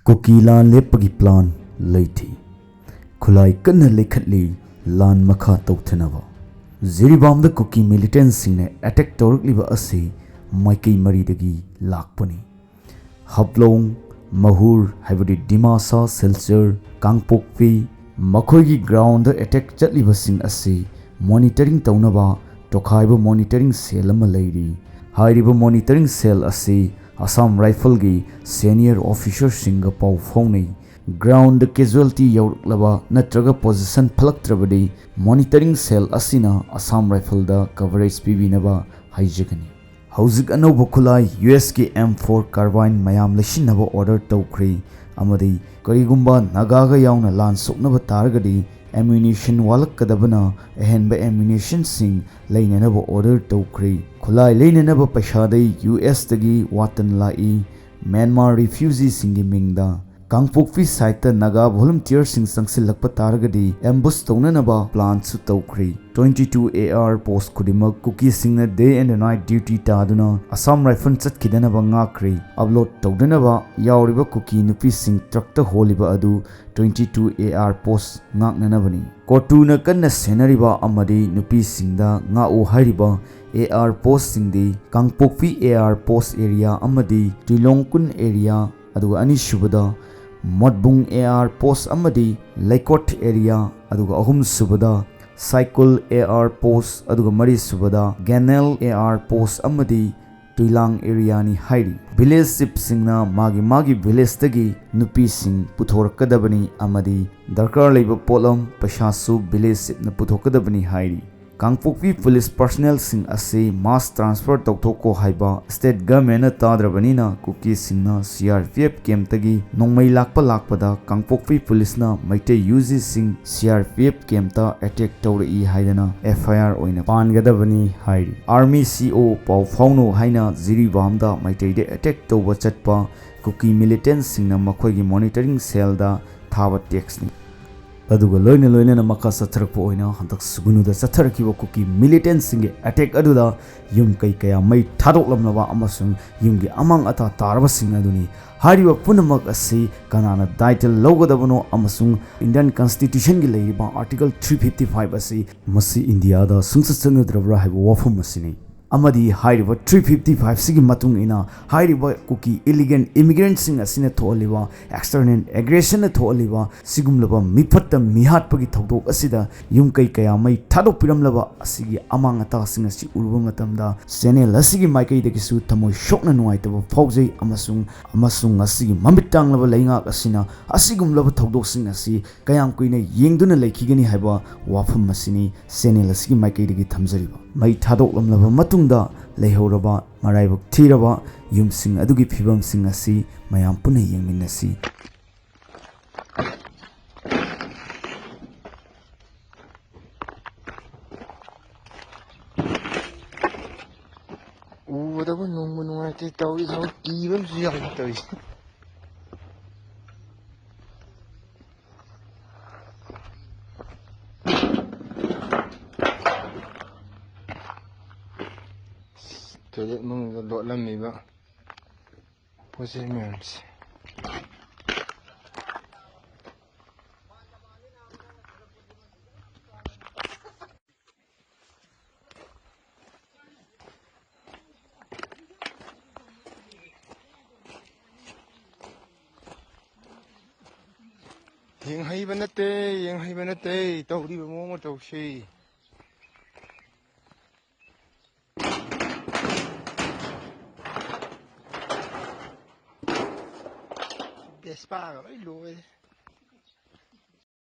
Cookie लान लेपगी plan लेथी खुलाई कन्न लेखतली लान मखा तौथनबा जिरिबाम द कुकी मिलिटेंट सिंह अटैक तौरकलिबा असी माइकई मरीदगी लाकपनी हबलोंग महूर हाइबदी दिमासा सिलचर कांगपोकपी मखोगी ग्राउंड अटैक चटलिबसिंग असी मॉनिटरिंग तौनबा तोखाइबा मॉनिटरिंग सेल अमा लेरी हाइरिबा मॉनिटरिंग सेल असी असम राइफल की सीनियर ऑफिसर सिंह पाउ फौनै ग्राउंड कैजुअलिटी यौरक्लबा नत्रगा पोजीशन फलक्त्रबदी मॉनिटरिंग सेल असिना असम राइफल दा कवरेज पीबीनबा हाइजगनी हौजिक अनौब खुलाई यूएस के M4 कार्बाइन मयाम लसिनबा ऑर्डर तौख्री अमदी करिगुंबा नगागा याउना लान सोकनबा तारगदी एम्यूनेशन वालकदबना अहनबा एम्यूनेशन सिंह लेननबा ऑर्डर तौख्री खुलाई लेननबा पैसादै यूएस दगी वातन लाई म्यांमार रिफ्यूजी सिंगी मिंगदा कांगपोकपी साइट नागा वॉलंटियर सिंह संगसिलक्प तारगदी एम्बुश तौननबा प्लान सु तौख्री 22 AR पोस्ट खुदिमक कुकी सिंह डे एंड नाइट ड्यूटी तादुना असम राइफल चटखिदनबा ngakhri अपलोड तौदनबा यावरिबा कुकी नुपी सिंह ट्रक होलिबा अदु 22 AR पोस्ट ngaknanabani कोटुना कन्न सेनरिबा अमदी नुपी सिंहदा ngau हारिबा AR पोस्ट सिंहदी कांगपोकपी AR पोस्ट एरिया अमदी तिलोंगकुन एरिया अदुगा अनिसुबदा मोटबुंग AR पोस्ट अमदी लेकोट एरिया अदुगा अहुम सुबदा साइकिल AR पोस्ट अदुगा मरी सुबदा गैनेल AR पोस्ट अमदी तुइलांग एरिया नि हाइरी विलेज चिप सिंगना मागी विलेज तगी नुपी सिंग पुथोरकदबनी अमदी दरकार लेबा पोलम पैसासु विलेज चिप न पुथोकदबनी हाइरी कांगपोकपी पुलिस पर्सनल सिंह असे मास ट्रांसफर तौथोको हाइबा स्टेट गवर्नमेंट ताद्रबनीना कुकी सिंहना CRPF कैंप तगी नोंमै लाकपदा कांगपोकपी पुलिसना मैटे यूजी सिंह CRPF कैंप ता अटैक तौरई हाइदना FIR ओइना पानगदबनी हाइरी आर्मी CO पाउ फाउनो हाइना जिरिबामदा मैटेदे अटैक तौबा चटपा कुकी मिलिटेंट सिंहना मखोगी मॉनिटरिंग सेल दा थाबा टेक्सनी अदुगा लोइना मका सथरपो ओइना हंतक सुगुनुदा सथरकिबो कुकी मिलिटेंट सिंगे अटैक अदुदा युम कई कया मै थादोकलमनबा अमसुंग युमगी अमंग अता तारबा सिंग अदुनी हारिबा पुनमक असि कनाना दायित्व लौगदबनो अमसुंग इंडियन कॉन्स्टिट्यूशन की लेरिबा आर्टिकल 355 असि मसी इंडिया दा सुंगसचनद्रबरा हाइबो वाफम मसिनी अमदी हाइरिबा 355 सिगी मतुंग इना हाइरिबा कुकी इलिगेंट इमिग्रेंट सिंग असिना थोलिबा एक्सटर्नल एग्रेशन थोलिबा सिगुमलबा मिफत मिहाटपगी थौदोक असिदा युम कई कया मै थादो पिरमलबा असिगी अमांग अता सिंग असि उरुबा मतमदा चैनल असिगी माइकई दगिसु थमोय शोकना नुवाइतबा फौजै अमसुंग असिगी ममिटांगलबा लेंगाक असिना असिगुमलबा थौदोक सिंग असि कयाम कुइना येंगदुना लेखिगनी हाइबा वाफम मसिनी चैनल असिगी माइकई दगी थमजरिबा मै थादोकलमलबा मतुंगदा लेहौरबा मराइबक थीरबा युमसिंग अदुगी फिबमसिंग असि मयाम पुनः येंगमिनसि उबदबो नोंबो नुवाइते तौरि सब कीबमसु याव तौरि toilet mong do lamiba positions yeng hai banate tawri ba mo tawsi Despaga, vai lui.